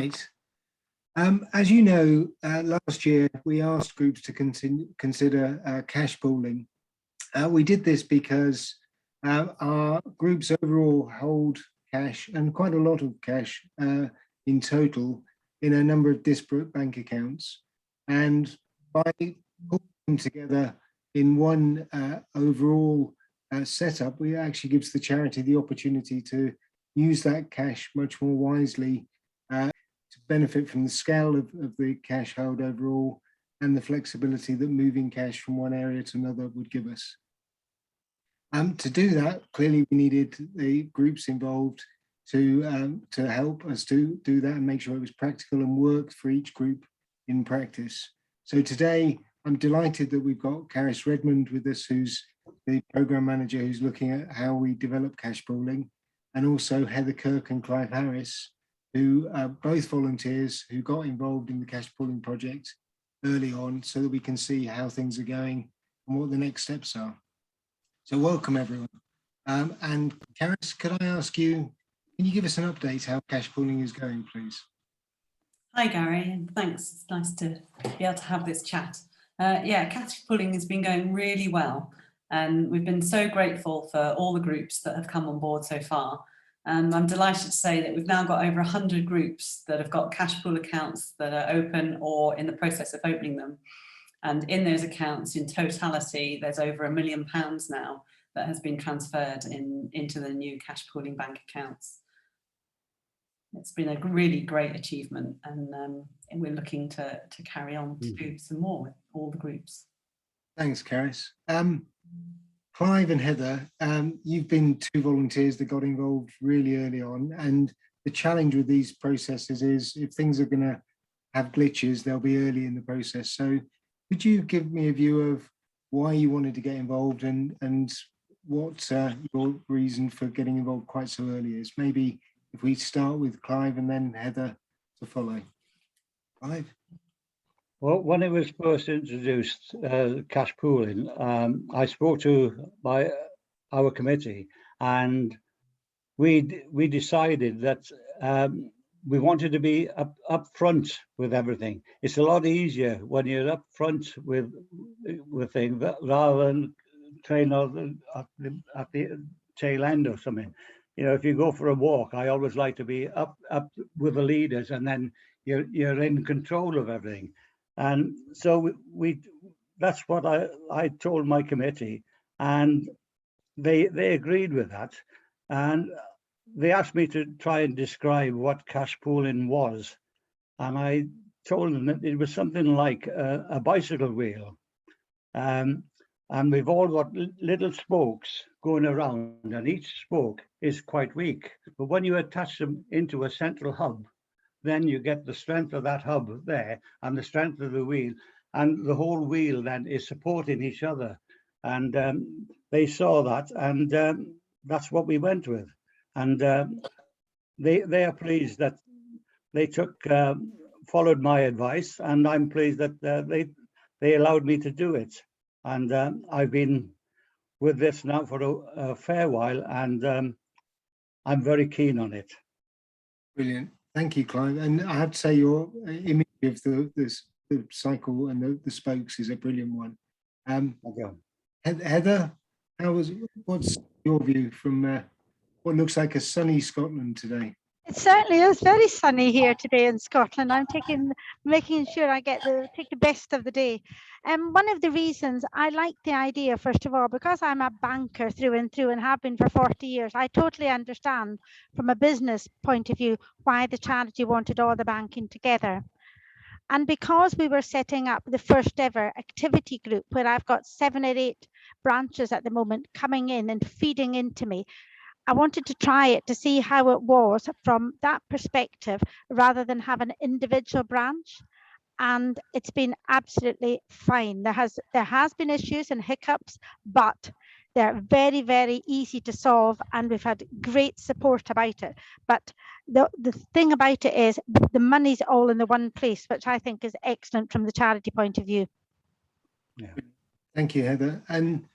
Right. As you know, last year we asked groups to consider cash pooling. We did this because our groups overall hold cash, and quite a lot of cash in total, in a number of disparate bank accounts. And by pulling them together in one overall setup, we actually gives the charity the opportunity to use that cash much more wisely, to benefit from the scale of the cash held overall and the flexibility that moving cash from one area to another would give us. To do that, clearly we needed the groups involved to help us to do that and make sure it was practical and worked for each group in practice. So today, I'm delighted that we've got Carys Redmond with us, who's the program manager who's looking at how we develop cash pooling, and also Heather, Kirk and Clive Harris, who are both volunteers who got involved in the cash pooling project early on, so that we can see how things are going and what the next steps are. So welcome everyone. And Carys, could I ask you, can you give us an update how cash pooling is going, please? Hi Gary, and thanks. It's nice to be able to have this chat. Yeah, cash pooling has been going really well, and we've been so grateful for all the groups that have come on board so far. I'm delighted to say that we've now got over 100 groups that have got cash pool accounts that are open or in the process of opening them. And in those accounts, in totality, there's over £1 million now that has been transferred into the new cash pooling bank accounts. It's been a really great achievement, and we're looking to carry on to do some more with all the groups. Thanks, Carys. Clive and Heather, you've been two volunteers that got involved really early on, and the challenge with these processes is if things are going to have glitches, they'll be early in the process. So could you give me a view of why you wanted to get involved and what your reason for getting involved quite so early is? Maybe if we start with Clive and then Heather to follow. Clive? Well, when it was first introduced, cash pooling, I spoke to our committee, and we decided that we wanted to be up front with everything. It's a lot easier when you're up front with things rather than trying at the tail end or something. You know, if you go for a walk, I always like to be up with the leaders, and then you're in control of everything. And so that's what I told my committee, and they agreed with that. And they asked me to try and describe what cash pooling was. And I told them that it was something like a bicycle wheel. And we've all got little spokes going around, and each spoke is quite weak. But when you attach them into a central hub, then you get the strength of that hub there and the strength of the wheel, and the whole wheel then is supporting each other. And they saw that, and that's what we went with. And they are pleased that they followed my advice, and I'm pleased that they allowed me to do it. And I've been with this now for a fair while, and I'm very keen on it. Brilliant. Thank you, Clive. And I have to say your image of the cycle and the spokes is a brilliant one. Heather, what's your view from what looks like a sunny Scotland today? It certainly is very sunny here today in Scotland. I'm making sure I take the best of the day. One of the reasons I like the idea, first of all, because I'm a banker through and through and have been for 40 years, I totally understand from a business point of view why the charity wanted all the banking together. And because we were setting up the first ever activity group, where I've got 7 or 8 branches at the moment coming in and feeding into me, I wanted to try it to see how it was from that perspective rather than have an individual branch. And it's been absolutely fine. There has been issues and hiccups, but they're very, very easy to solve, and we've had great support about it. But the thing about it is the money's all in the one place, which I think is excellent from the charity point of view. Yeah. Thank you, Heather. And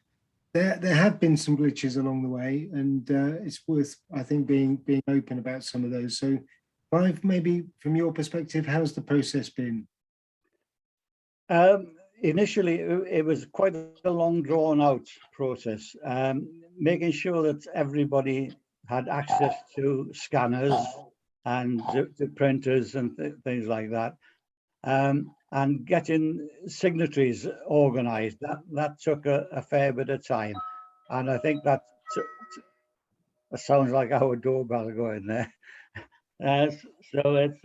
there have been some glitches along the way, and it's worth, I think, being open about some of those. So Clive, maybe from your perspective, how's the process been? Initially, it was quite a long, drawn-out process, making sure that everybody had access to scanners and to printers and things like that, and getting signatories organised. That took a fair bit of time, and I think that sounds like our doorbell going there. So it's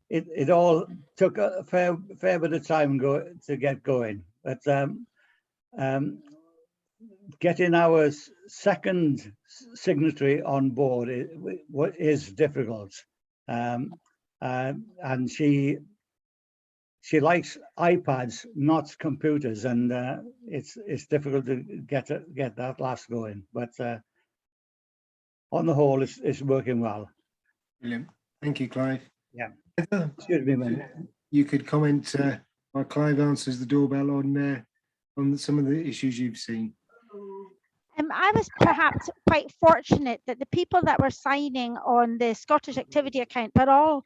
it all took a fair bit of time to get going, but getting our second signatory on board is difficult, and she likes iPads, not computers, and it's difficult to get that last going, but on the whole, it's working well. Brilliant. Thank you, Clive. Yeah. Heather, Excuse me, man. you could comment while Clive answers the doorbell on some of the issues you've seen. I was perhaps quite fortunate that the people that were signing on the Scottish Activity account were all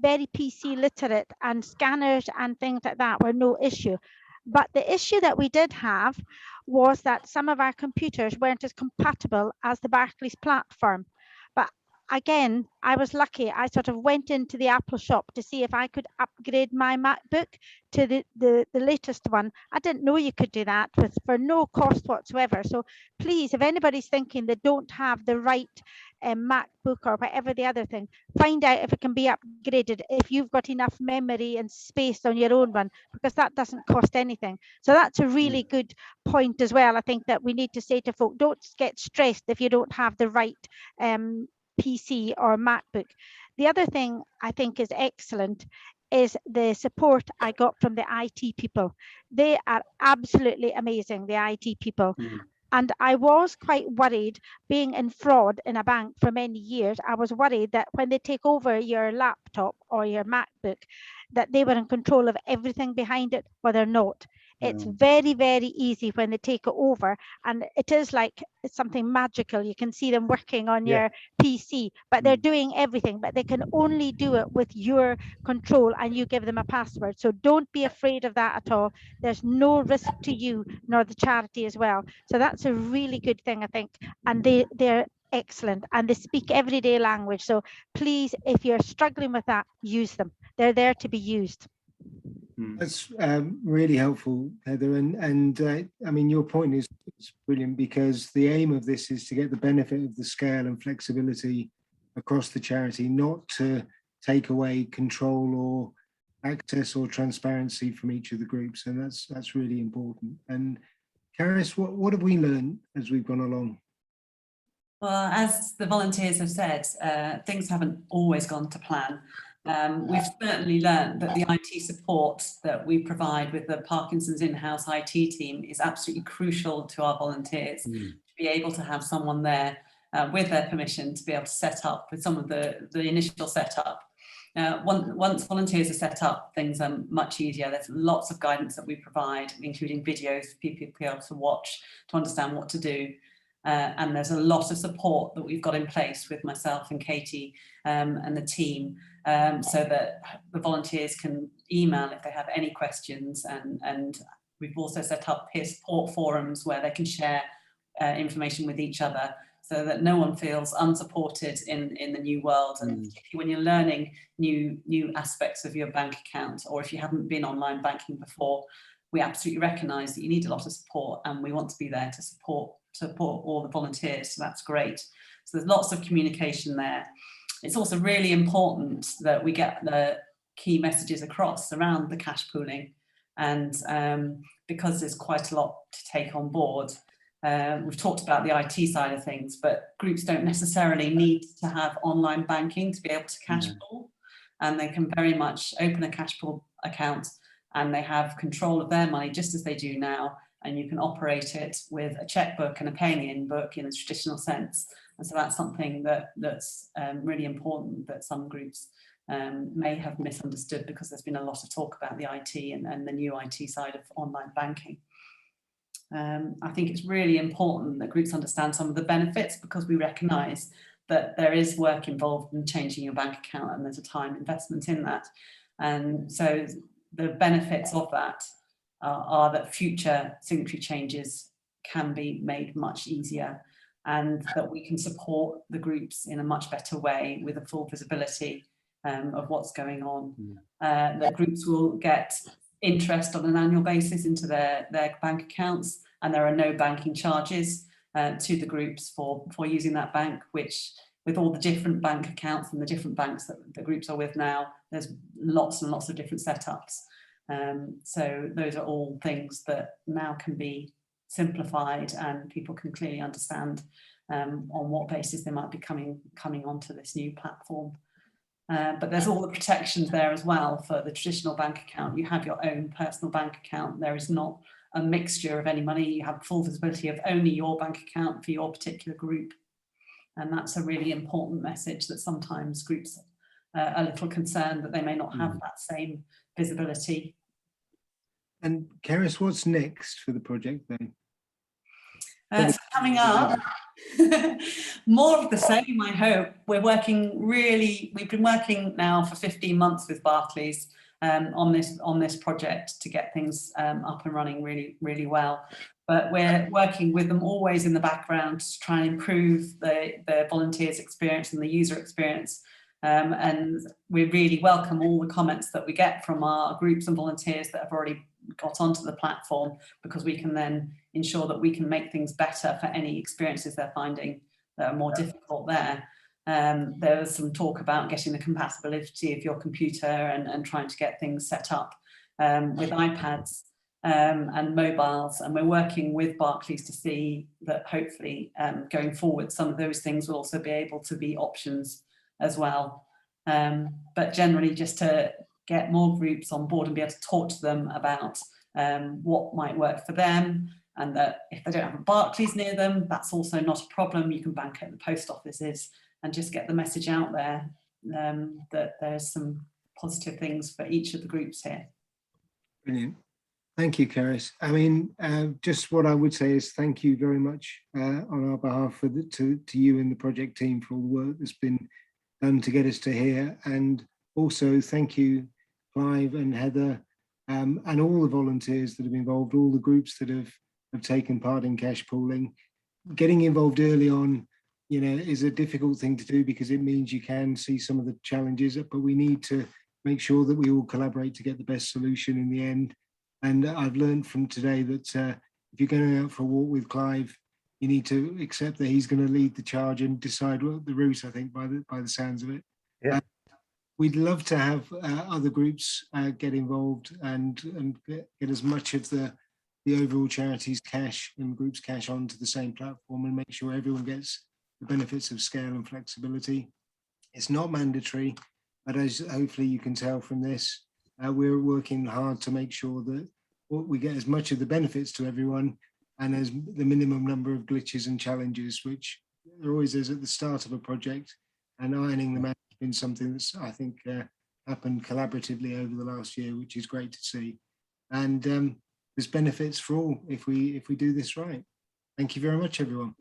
very PC literate, and scanners and things like that were no issue. But the issue that we did have was that some of our computers weren't as compatible as the Barclays platform. But again, I was lucky. I sort of went into the Apple shop to see if I could upgrade my MacBook to the latest one. I didn't know you could do that for no cost whatsoever. So please, if anybody's thinking they don't have the right MacBook or whatever the other thing, find out if it can be upgraded if you've got enough memory and space on your own one, because that doesn't cost anything. So that's a really good point as well. I think that we need to say to folk, don't get stressed if you don't have the right PC or MacBook. The other thing I think is excellent is the support I got from the IT people. They are absolutely amazing, the IT people. And I was quite worried, being in fraud in a bank for many years, I was worried that when they take over your laptop or your MacBook, that they were in control of everything behind it, but they're not. It's very, very easy when they take it over, and it is like it's something magical. You can see them working on your PC, but they're doing everything, but they can only do it with your control, and you give them a password. So don't be afraid of that at all. There's no risk to you nor the charity as well. So that's a really good thing, I think, and they're excellent, and they speak everyday language. So please, if you're struggling with that, use them. They're there to be used. That's really helpful, Heather. And I mean, your point is brilliant, because the aim of this is to get the benefit of the scale and flexibility across the charity, not to take away control or access or transparency from each of the groups. And that's really important. And Carys, what have we learned as we've gone along? Well, as the volunteers have said, things haven't always gone to plan. We've certainly learned that the IT support that we provide with the Parkinson's in-house IT team is absolutely crucial to our volunteers to be able to have someone there with their permission to be able to set up with some of the initial setup. Once volunteers are set up, things are much easier. There's lots of guidance that we provide, including videos for people to be able to watch to understand what to do. And there's a lot of support that we've got in place with myself and Katie and the team, so that the volunteers can email if they have any questions, and we've also set up peer support forums where they can share information with each other, so that no one feels unsupported in the new world. And particularly when you're learning new aspects of your bank account, or if you haven't been online banking before, we absolutely recognise that you need a lot of support, and we want to be there to support all the volunteers. So that's great. So there's lots of communication there. It's also really important that we get the key messages across around the cash pooling, and because there's quite a lot to take on board. We've talked about the IT side of things, but groups don't necessarily need to have online banking to be able to cash pool, and they can very much open a cash pool account and they have control of their money just as they do now, and you can operate it with a checkbook and a pay-in book in a traditional sense. And so that's something that's really important, that some groups may have misunderstood, because there's been a lot of talk about the IT and the new IT side of online banking. I think it's really important that groups understand some of the benefits, because we recognise that there is work involved in changing your bank account, and there's a time investment in that. And so the benefits of that are that future signatory changes can be made much easier, and that we can support the groups in a much better way with a full visibility of what's going on. That groups will get interest on an annual basis into their bank accounts, and there are no banking charges to the groups for using that bank, which with all the different bank accounts and the different banks that the groups are with now, there's lots and lots of different setups. So those are all things that now can be simplified, and people can clearly understand on what basis they might be coming onto this new platform. But there's all the protections there as well. For the traditional bank account, you have your own personal bank account. There is not a mixture of any money. You have full visibility of only your bank account for your particular group. And that's a really important message, that sometimes groups are a little concerned that they may not have that same visibility. And Carys, what's next for the project then? So coming up, more of the same, I hope. We've been working now for 15 months with Barclays on this project to get things up and running really well. But we're working with them always in the background to try and improve the volunteers' experience and the user experience. And we really welcome all the comments that we get from our groups and volunteers that have already got onto the platform, because we can then ensure that we can make things better for any experiences they're finding that are more difficult there. There was some talk about getting the compatibility of your computer and trying to get things set up with iPads and mobiles, and we're working with Barclays to see that hopefully going forward some of those things will also be able to be options as well. But generally, just to get more groups on board and be able to talk to them about what might work for them, and that if they don't have a Barclays near them, that's also not a problem. You can bank at the post offices, and just get the message out there that there's some positive things for each of the groups here. Brilliant. Thank you, Carys. I mean, just what I would say is thank you very much on our behalf to you and the project team for all the work that's been done to get us to here. And also thank you, Clive and Heather, and all the volunteers that have been involved, all the groups that have taken part in cash pooling. Getting involved early on, is a difficult thing to do, because it means you can see some of the challenges, but we need to make sure that we all collaborate to get the best solution in the end. And I've learned from today that if you're going out for a walk with Clive, you need to accept that he's going to lead the charge and decide what the route, I think, by the sounds of it. Yeah. We'd love to have other groups get involved and get as much of the overall charity's cash and groups' cash onto the same platform, and make sure everyone gets the benefits of scale and flexibility. It's not mandatory, but as hopefully you can tell from this, we're working hard to make sure that we get as much of the benefits to everyone, and as the minimum number of glitches and challenges, which there always is at the start of a project. And ironing them out has been something that's, I think, happened collaboratively over the last year, which is great to see. And there's benefits for all if we do this right. Thank you very much, everyone.